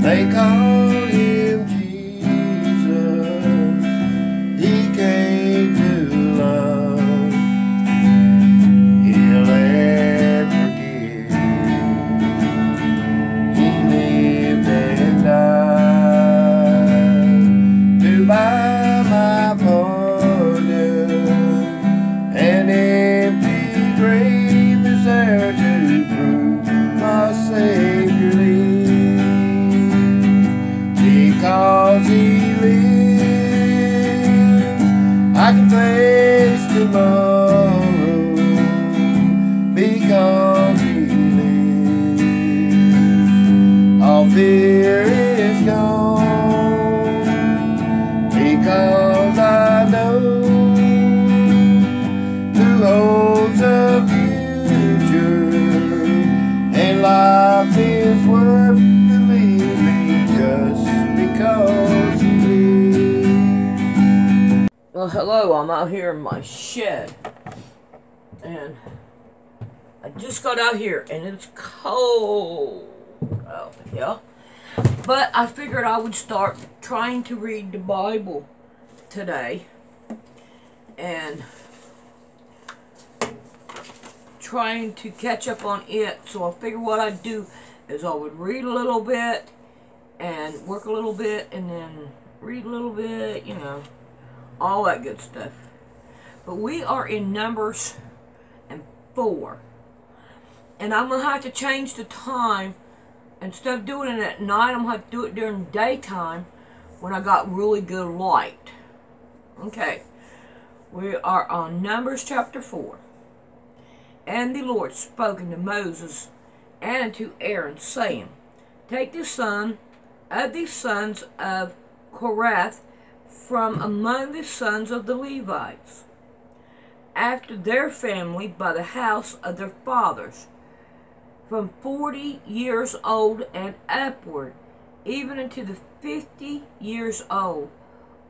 They call him Jesus. He came to love, heal and forgive. He lived and died to buy my pardon. An empty grave is there to prove my Savior lives. Because He lives, I can face tomorrow. Because He lives, all fear is gone. Because I know who holds the future, and life is worth the living just because He lives. Well, hello, I'm out here in my shed, and I just got out here, and it's cold out here, but I figured I would start trying to read the Bible today, and trying to catch up on it. So I figured what I'd do is I would read a little bit, and work a little bit, and then read a little bit, you know, all that good stuff. But we are in Numbers 4. And I'm going to have to change the time. Instead of doing it at night, I'm going to have to do it during the daytime when I got really good light. Okay. We are on Numbers chapter 4. And the Lord spoke unto Moses and unto Aaron, saying, Take the son of the sons of Korath from among the sons of the Levites, after their family by the house of their fathers, from 40 years old and upward, even unto the 50 years old,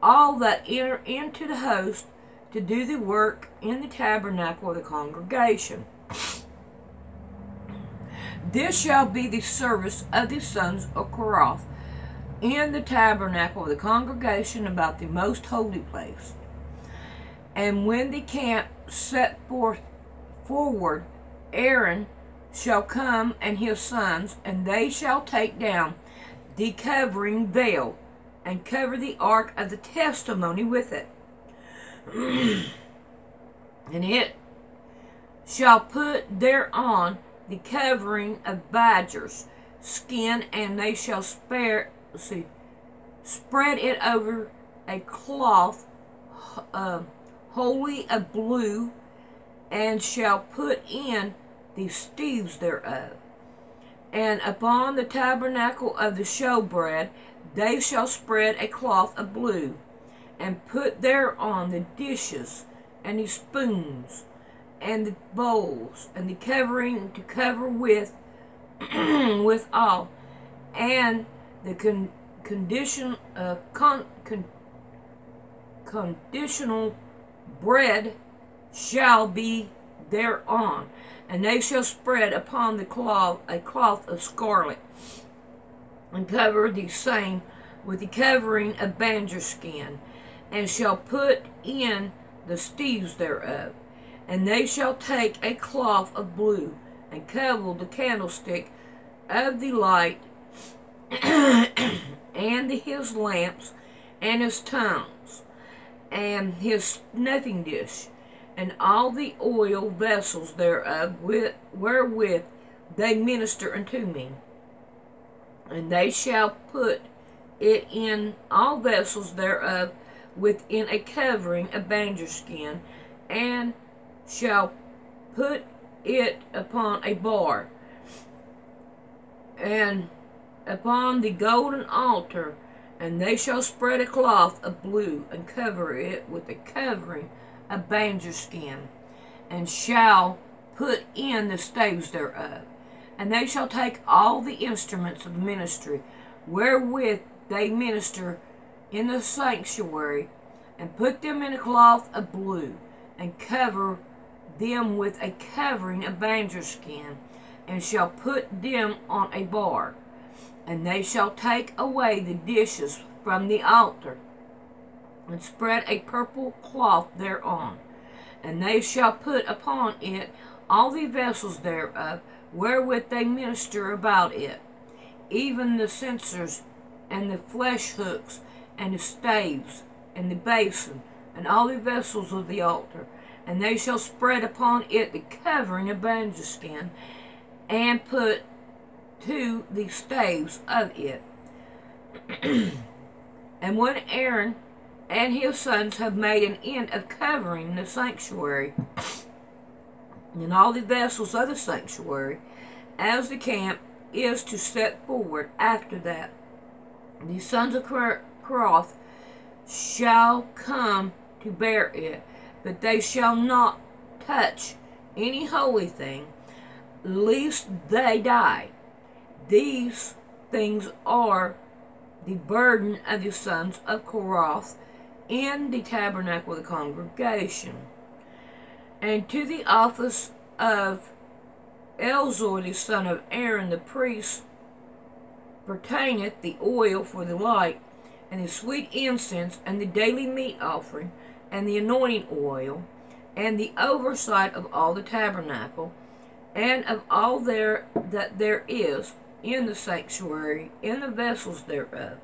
all that enter into the host to do the work in the tabernacle of the congregation. This shall be the service of the sons of Korath in the tabernacle of the congregation about the most holy place. And when the camp set forward, Aaron shall come and his sons, and they shall take down the covering veil, and cover the ark of the testimony with it. And it shall put thereon the covering of badger's skin, and they shall spread it over a cloth wholly of blue, and shall put in the staves thereof. And upon the tabernacle of the showbread they shall spread a cloth of blue, and put thereon the dishes, and the spoons, and the bowls, and the covering to cover with all, and the conditional bread shall be thereon, and they shall spread upon the cloth a cloth of scarlet, and cover the same with the covering of badger skin, and shall put in the staves thereof. And they shall take a cloth of blue, and cover the candlestick of the light, and his lamps, and his tongues, and his snuffing dish, and all the oil vessels thereof, wherewith they minister unto me. And they shall put it in all vessels thereof within a covering of badger skin, and shall put it upon a bar, and upon the golden altar, and they shall spread a cloth of blue, and cover it with a covering of badger skin, and shall put in the staves thereof. And they shall take all the instruments of the ministry, wherewith they minister in the sanctuary, and put them in a cloth of blue, and cover them with a covering of badger skin, and shall put them on a bar. And they shall take away the dishes from the altar, and spread a purple cloth thereon. And they shall put upon it all the vessels thereof, wherewith they minister about it, even the censers, and the flesh hooks, and the staves, and the basin, and all the vessels of the altar. And they shall spread upon it the covering of bandage skin, and put to the staves of it. And when Aaron and his sons have made an end of covering the sanctuary, and all the vessels of the sanctuary, as the camp is to set forward after that, the sons of Kohath shall come to bear it, but they shall not touch any holy thing, lest they die. These things are the burden of the sons of Kohath in the tabernacle of the congregation. And to the office of Eleazar the son of Aaron the priest pertaineth the oil for the light, and the sweet incense, and the daily meat offering, and the anointing oil, and the oversight of all the tabernacle, and of all that there is in the sanctuary, in the vessels thereof.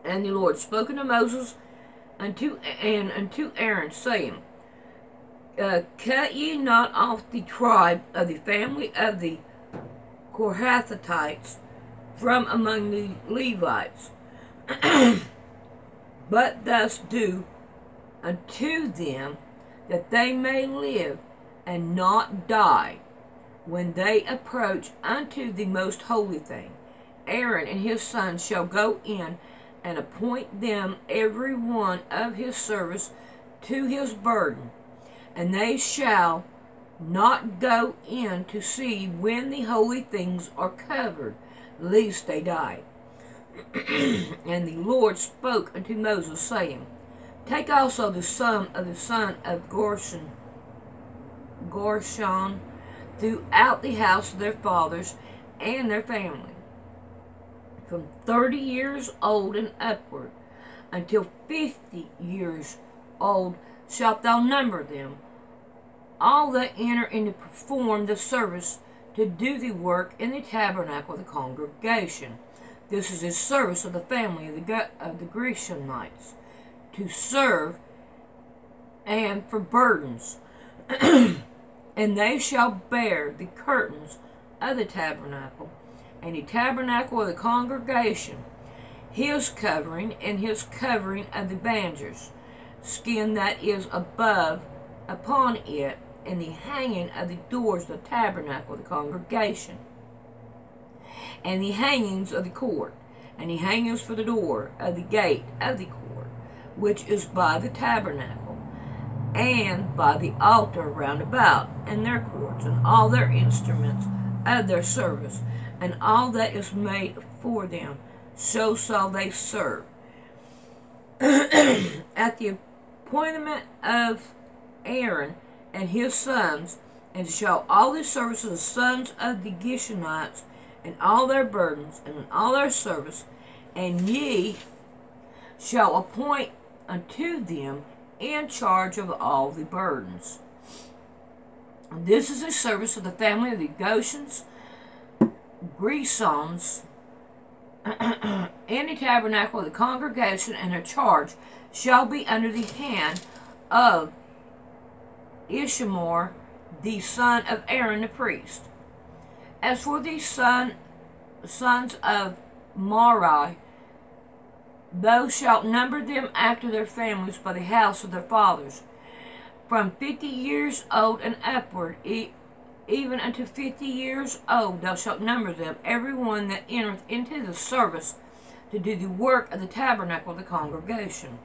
And the Lord spoke unto Moses unto Aaron, saying, Cut ye not off the tribe of the family of the Kohathites from among the Levites, but thus do unto them, that they may live and not die, when they approach unto the most holy thing. Aaron and his sons shall go in, and appoint them every one of his service to his burden, and they shall not go in to see when the holy things are covered, lest they die. And the Lord spoke unto Moses, saying, Take also the sum of the son of Gershon throughout the house of their fathers and their family, from 30 years old and upward, until 50 years old shalt thou number them, all that enter in to perform the service, to do the work in the tabernacle of the congregation. This is the service of the family of the Gershonites, to serve and for burdens. And they shall bear the curtains of the tabernacle, and the tabernacle of the congregation, his covering, and his covering of the bandage skin that is above upon it, and the hanging of the doors of the tabernacle of the congregation, and the hangings of the court, and the hangings for the door of the gate of the court, which is by the tabernacle, and by the altar round about, and their courts, and all their instruments of their service, and all that is made for them, so shall they serve. At the appointment of Aaron and his sons, and shall all the service of the sons of the Gershonites, and all their burdens, and all their service, and ye shall appoint unto them in charge of all the burdens. And this is the service of the family of the Gershons, in the tabernacle of the congregation, and their charge shall be under the hand of Ishamar, the son of Aaron the priest. As for the sons of Merari, thou shalt number them after their families by the house of their fathers, from 50 years old and upward, even unto 50 years old thou shalt number them, every one that entereth into the service to do the work of the tabernacle of the congregation.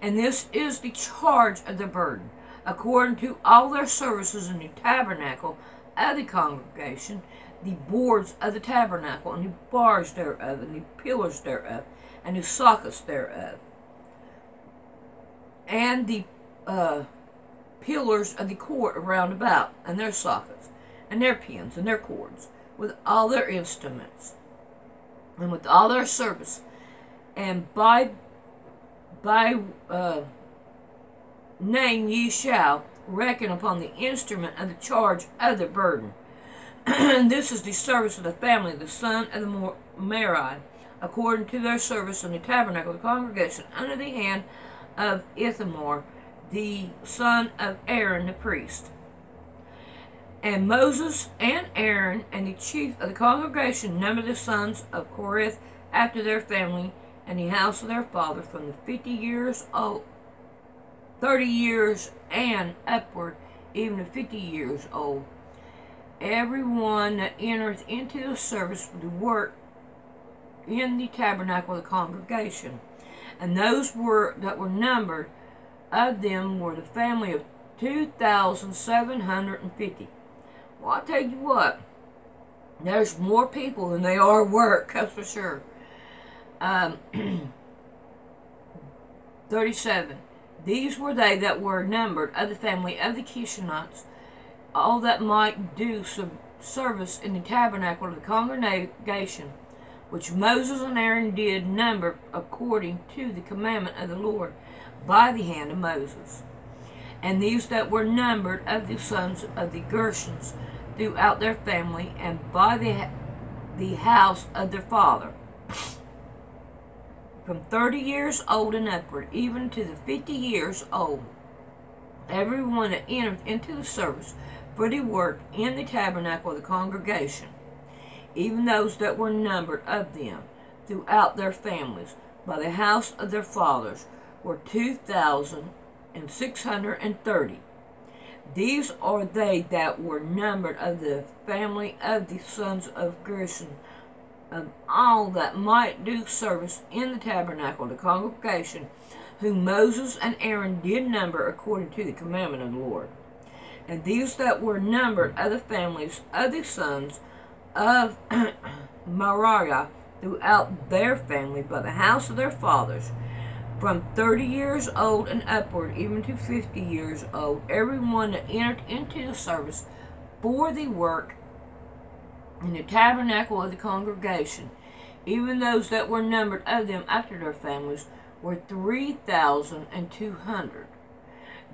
And this is the charge of the burden, according to all their services in the tabernacle of the congregation, the boards of the tabernacle, and the bars thereof, and the pillars thereof, and the sockets thereof, and the pillars of the court around about, and their sockets, and their pins, and their cords, with all their instruments. and with all their service, and by name ye shall reckon upon the instrument of the charge of the burden. And this is the service of the family of the son of the Merari, according to their service in the tabernacle of the congregation, under the hand of Ithamar, the son of Aaron the priest. And Moses and Aaron and the chief of the congregation numbered the sons of Korah after their family and the house of their father from the 50 years old, 30 years and upward, even to 50 years old. Everyone that entereth into the service for the work in the tabernacle of the congregation. And those that were numbered of them were the family of 2,750. Well, I'll tell you what, there's more people than they are work, that's for sure. 37. These were they that were numbered of the family of the Kishonites, all that might do service in the tabernacle of the congregation, which Moses and Aaron did number according to the commandment of the Lord by the hand of Moses. And these that were numbered of the sons of the Gershons throughout their family, and by the house of their father, from 30 years old and upward, even to the 50 years old, everyone that entered into the service for the work in the tabernacle of the congregation, even those that were numbered of them throughout their families, by the house of their fathers, were 2,630. These are they that were numbered of the family of the sons of Gershon, of all that might do service in the tabernacle of the congregation, whom Moses and Aaron did number according to the commandment of the Lord. And these that were numbered of the families of the sons of Merari throughout their family, by the house of their fathers, from 30 years old and upward, even to 50 years old, everyone that entered into the service for the work in the tabernacle of the congregation, even those that were numbered of them after their families, were 3,200.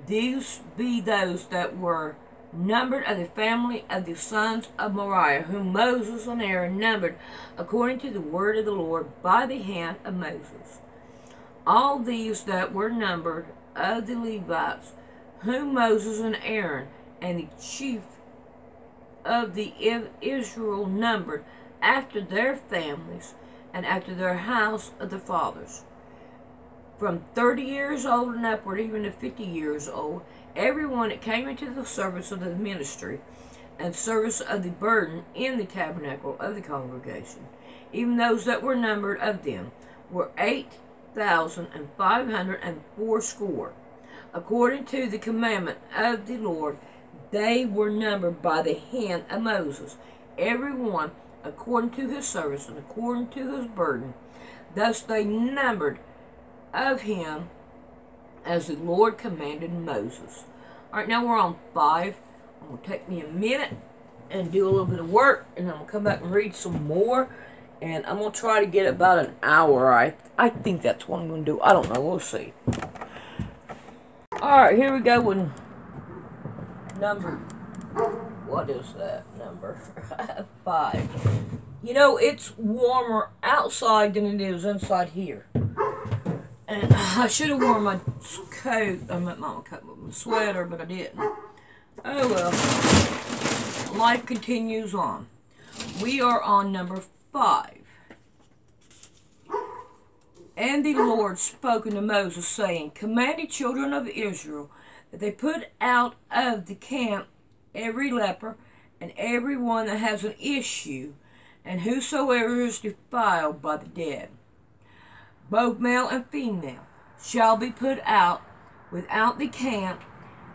These be those that were numbered of the family of the sons of Merari, whom Moses and Aaron numbered according to the word of the Lord by the hand of Moses. All these that were numbered of the Levites, whom Moses and Aaron and the chief of the Israel numbered after their families and after their house of the fathers, from 30 years old and upward, even to 50 years old, everyone that came into the service of the ministry and service of the burden in the tabernacle of the congregation, even those that were numbered of them, were 8,580. According to the commandment of the Lord, they were numbered by the hand of Moses, every one according to his service and according to his burden. Thus they numbered of him as the Lord commanded Moses. Alright, now we're on 5. I'm going to take me a minute and do a little bit of work, and I'm going to come back and read some more. And I'm going to try to get about an hour. I think that's what I'm going to do. I don't know. We'll see. Alright, here we go with number, what is that number? 5. You know, it's warmer outside than it is inside here. And I should have worn my coat, not my coat, but my sweater, but I didn't. Oh well. Life continues on. We are on number 5. And the Lord spoke unto Moses, saying, Command the children of Israel that they put out of the camp every leper, and every one that has an issue, and whosoever is defiled by the dead, both male and female, shall be put out. Without the camp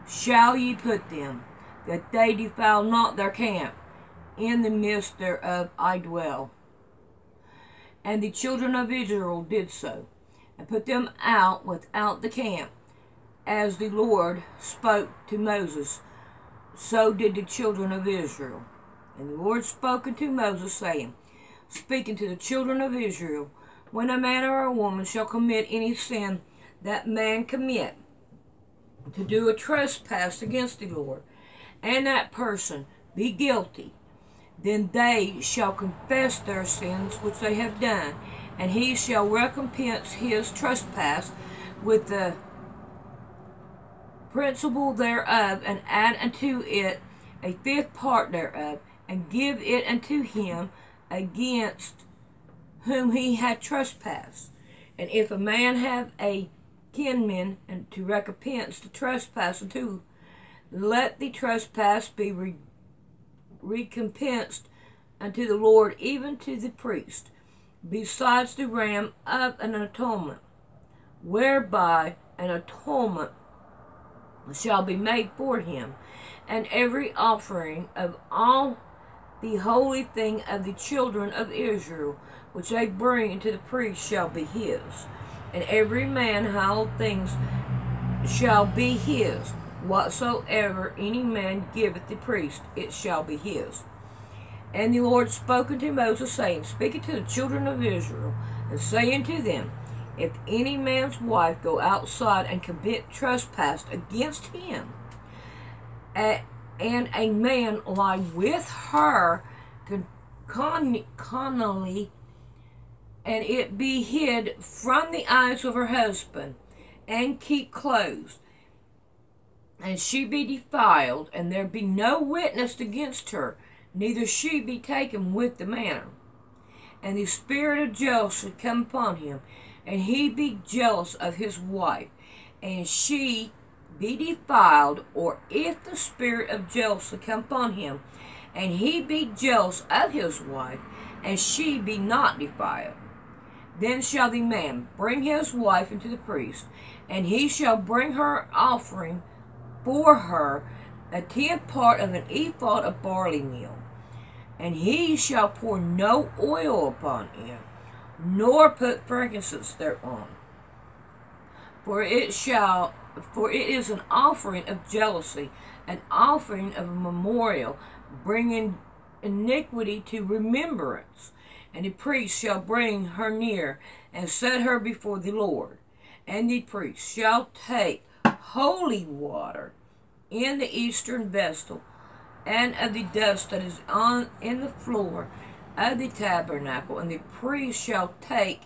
shall ye put them, that they defile not their camp. In the midst thereof I dwell. And the children of Israel did so, and put them out without the camp, as the Lord spoke to Moses. So did the children of Israel. And the Lord spoke unto Moses, saying, speaking to the children of Israel, when a man or a woman shall commit any sin that man commit, to do a trespass against the Lord, and that person be guilty, then they shall confess their sins which they have done, and he shall recompense his trespass with the principal thereof, and add unto it a fifth part thereof, and give it unto him against whom he had trespassed. And if a man have a kinsman, and to recompense the trespass unto, let the trespass be recompensed unto the Lord, even to the priest, besides the ram of an atonement, whereby an atonement shall be made for him. And every offering of all the holy thing of the children of Israel, which they bring into the priest, shall be his. And every man hallowed things shall be his. Whatsoever any man giveth the priest, it shall be his. And the Lord spoke unto Moses, saying, Speak to the children of Israel, and say unto them, If any man's wife go outside and commit trespass against him, and a man lie with her connily, and it be hid from the eyes of her husband, and keep closed, and she be defiled, and there be no witness against her, neither she be taken with the man, and the spirit of jealousy come upon him, and he be jealous of his wife, and she be defiled, or if the spirit of jealousy come upon him, and he be jealous of his wife, and she be not defiled, then shall the man bring his wife unto the priest, and he shall bring her offering for her, a tenth part of an ephah of barley meal. And he shall pour no oil upon it, nor put frankincense thereon. For it is an offering of jealousy, an offering of a memorial, bringing iniquity to remembrance. And the priest shall bring her near, and set her before the Lord. And the priest shall take holy water in the eastern vessel, and of the dust that is in the floor of the tabernacle, and the priest shall take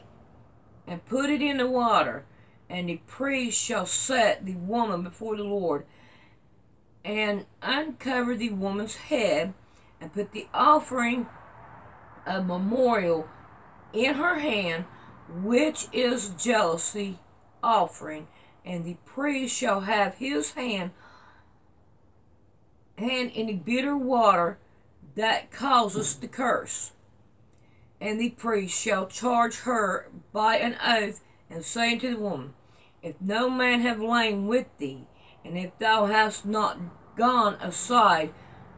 and put it in the water, and the priest shall set the woman before the Lord, and uncover the woman's head, and put the offering of memorial in her hand, which is jealousy offering, and the priest shall have his hand in the bitter water that causes the curse. And the priest shall charge her by an oath, and say unto the woman, If no man have lain with thee, and if thou hast not gone aside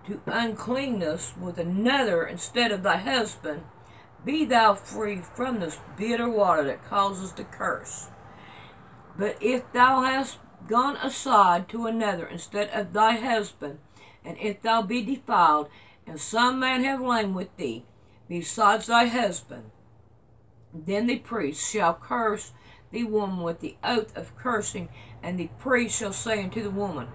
to uncleanness with another instead of thy husband, be thou free from this bitter water that causes the curse. But if thou hast gone aside to another instead of thy husband, and if thou be defiled, and some man have lain with thee, besides thy husband, then the priest shall curse the woman with the oath of cursing, and the priest shall say unto the woman,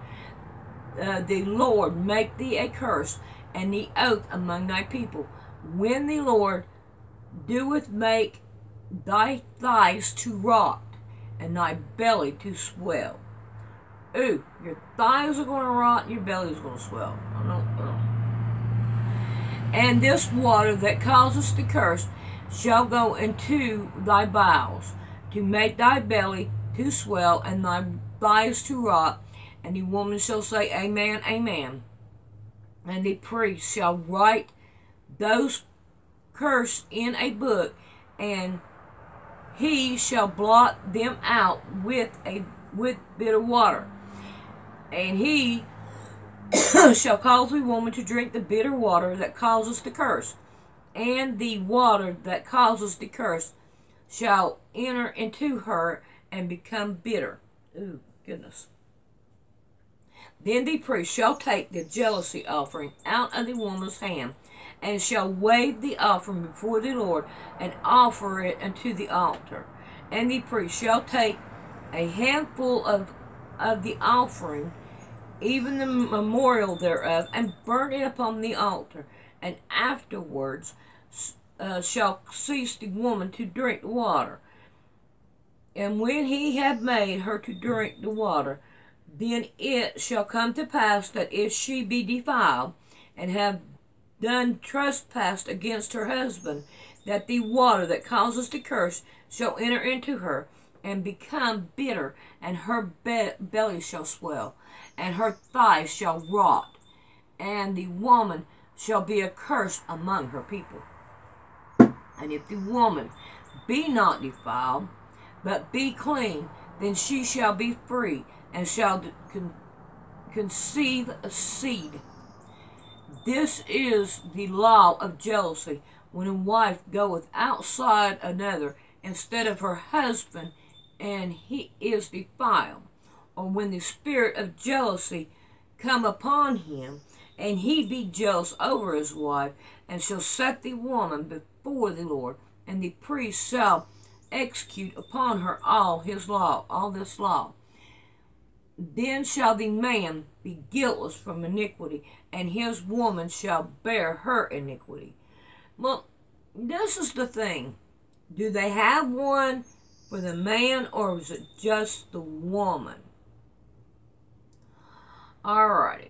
The Lord make thee a curse, and the oath among thy people, when the Lord doeth make thy thighs to rot, and thy belly to swell. Ooh, your thighs are going to rot and your belly is going to swell. And this water that causes the curse shall go into thy bowels, to make thy belly to swell and thy thighs to rot. And the woman shall say, Amen, amen. And the priest shall write those curses in a book, and he shall blot them out with bitter water. And he shall cause the woman to drink the bitter water that causes the curse, and the water that causes the curse shall enter into her and become bitter. Ooh, goodness. Then the priest shall take the jealousy offering out of the woman's hand, and shall wave the offering before the Lord, and offer it unto the altar. And the priest shall take a handful of the offering, even the memorial thereof, and burn it upon the altar. And afterwards shall cease the woman to drink the water. And when he have made her to drink the water, then it shall come to pass that if she be defiled, and have done trespass against her husband, that the water that causes the curse shall enter into her, and become bitter, and her belly shall swell, and her thighs shall rot, and the woman shall be accursed among her people. And if the woman be not defiled, but be clean, then she shall be free, and shall conceive a seed. This is the law of jealousy, when a wife goeth outside another instead of her husband, and he is defiled, or when the spirit of jealousy come upon him, and he be jealous over his wife, and shall set the woman before the Lord, and the priest shall execute upon her all this law. Then shall the man be guiltless from iniquity, and his woman shall bear her iniquity. Well, this is the thing. Do they have one for the man, or is it just the woman? Alrighty.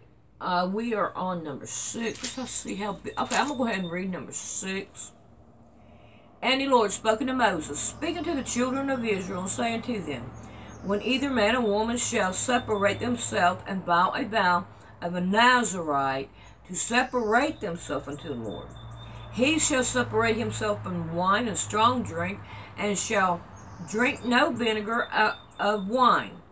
We are on number 6. Let's see how big. Okay, I'm going to go ahead and read number 6. And the Lord spoke unto Moses, speaking to the children of Israel, and saying to them, when either man or woman shall separate themselves and vow a vow of a Nazarite to separate themselves unto the Lord, he shall separate himself from wine and strong drink, and shall drink no vinegar of wine,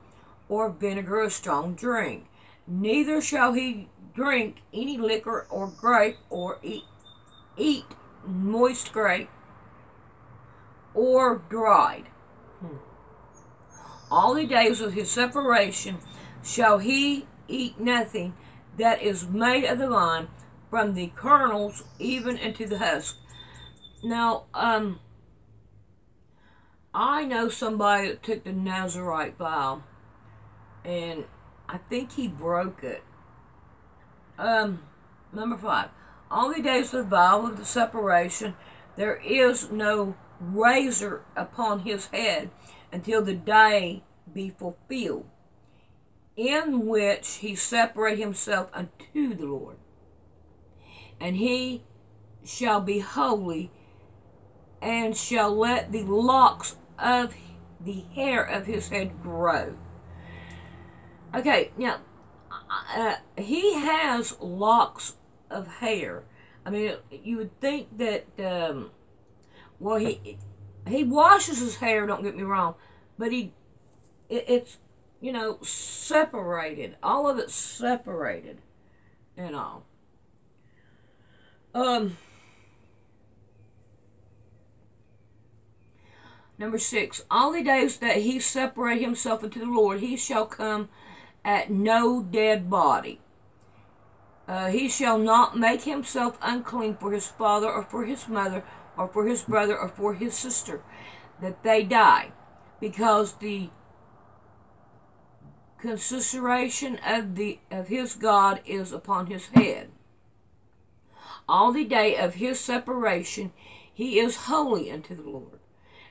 or vinegar of strong drink. Neither shall he drink any liquor or grape, or eat moist grape, or dried. All the days of his separation shall he eat nothing that is made of the vine, from the kernels even into the husk. Now, I know somebody that took the Nazarite vow, and I think he broke it. Number 5. All the days of the vow of the separation, there is no razor upon his head until the day be fulfilled, in which he separate himself unto the Lord. And he shall be holy, and shall let the locks of the hair of his head grow. Okay, now, he has locks of hair. I mean, you would think that, well, he washes his hair, don't get me wrong, but it's, you know, separated. All of it's separated and all. Number 6, all the days that he separate himself unto the Lord, he shall come at no dead body. He shall not make himself unclean for his father, or for his mother, or for his brother, or for his sister, that they die, because the consideration of his God is upon his head. All the day of his separation he is holy unto the Lord.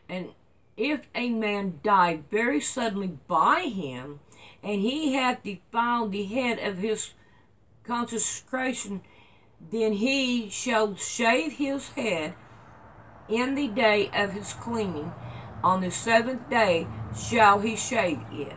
And if a man die very suddenly by him, and he hath defiled the head of his consecration, then he shall shave his head in the day of his cleaning. On the 7th day shall he shave it.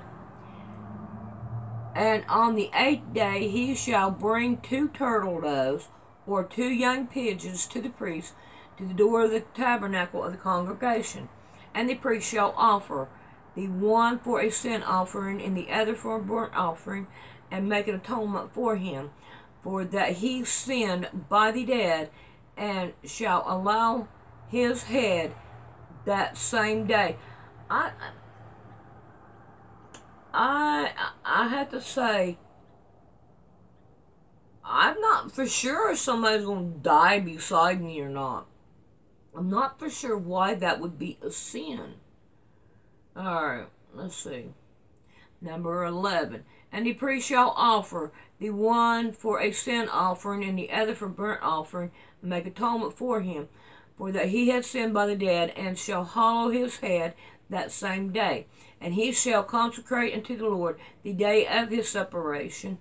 And on the 8th day he shall bring 2 turtle doves, or 2 young pigeons, to the priest, to the door of the tabernacle of the congregation. And the priest shall offer the one for a sin offering, and the other for a burnt offering, and make an atonement for him, for that he sinned by the dead, and shall allow his head that same day. I have to say, I'm not for sure if somebody's going to die beside me or not. I'm not for sure why that would be a sin. Alright, let's see. Number 11. And the priest shall offer the one for a sin offering and the other for burnt offering, and make atonement for him, for that he had sinned by the dead, and shall hallow his head that same day. And he shall consecrate unto the Lord the day of his separation,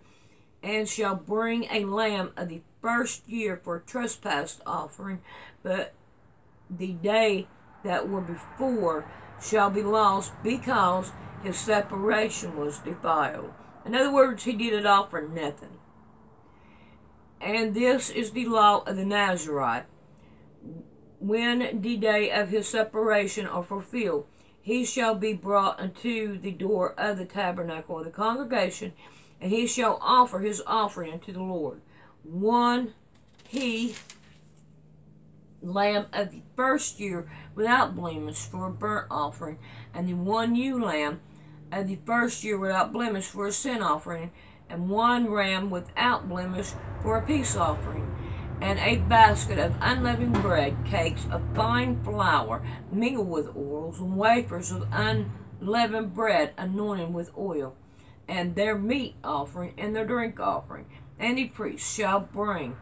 and shall bring a lamb of the first year for a trespass offering, but the day that were before shall be lost, because his separation was defiled. In other words, he did it all for nothing. And this is the law of the Nazarite. When the day of his separation are fulfilled, he shall be brought unto the door of the tabernacle of the congregation, and he shall offer his offering unto the Lord. One lamb of the first year without blemish for a burnt offering, and the one ewe lamb of the first year without blemish for a sin offering, and one ram without blemish for a peace offering, and a basket of unleavened bread, cakes of fine flour mingled with oils, and wafers of unleavened bread anointed with oil, and their meat offering and their drink offering. And the priest shall bring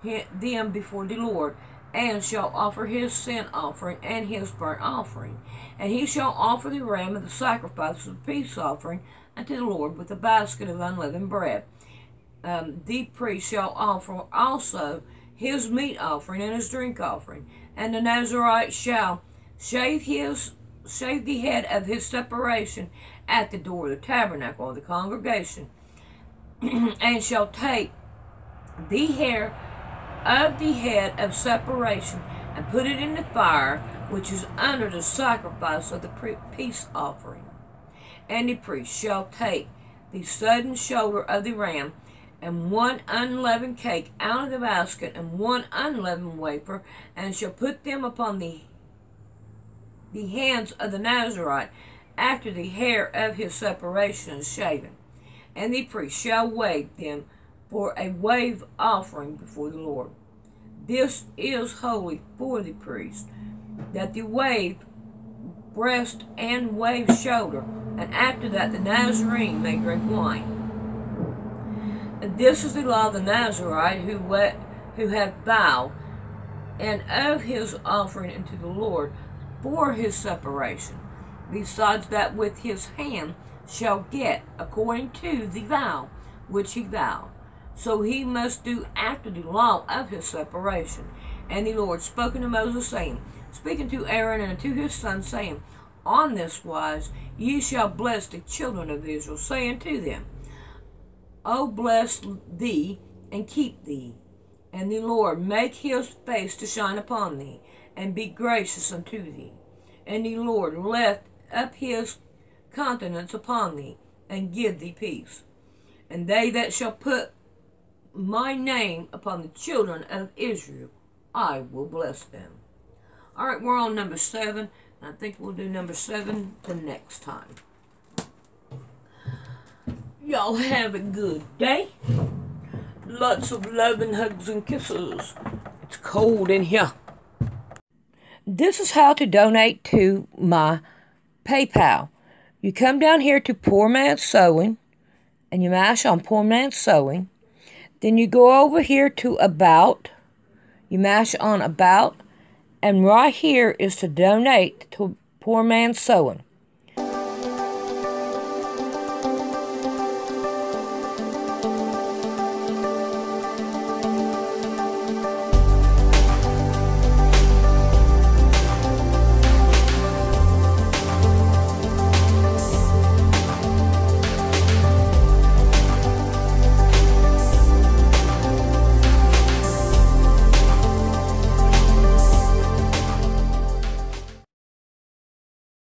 them before the Lord, and shall offer his sin offering and his burnt offering. And he shall offer the ram of the sacrifice of the peace offering unto the Lord with a basket of unleavened bread. The priest shall offer also his meat offering and his drink offering. And the Nazarite shall shave the head of his separation at the door of the tabernacle of the congregation, and shall take the hair of the head of separation, and put it in the fire which is under the sacrifice of the peace offering. And the priest shall take the sudden shoulder of the ram, and one unleavened cake out of the basket, and one unleavened wafer, and shall put them upon the hands of the Nazarite after the hair of his separation is shaven. And the priest shall wave them for a wave offering before the Lord. This is holy for the priest, that the wave breast and wave shoulder, and after that the Nazarene may drink wine. And this is the law of the Nazarite who hath vowed, and of his offering unto the Lord for his separation, besides that with his hand shall get according to the vow which he vowed. So he must do after the law of his separation. And the Lord spoke unto Moses, saying, speaking to Aaron and to his sons, saying, on this wise ye shall bless the children of Israel, saying to them, O bless thee, and keep thee. And the Lord make his face to shine upon thee, and be gracious unto thee. And the Lord lift up his countenance upon thee, and give thee peace. And they that shall put my name upon the children of Israel, I will bless them. Alright, we're on number 7. I think we'll do number 7 the next time. Y'all have a good day. Lots of love and hugs and kisses. It's cold in here. This is how to donate to my PayPal. You come down here to Poor Man's Sewing, and you mash on Poor Man's Sewing. Then you go over here to About. You mash on About. And right here is to donate to Poor Man's Sewing.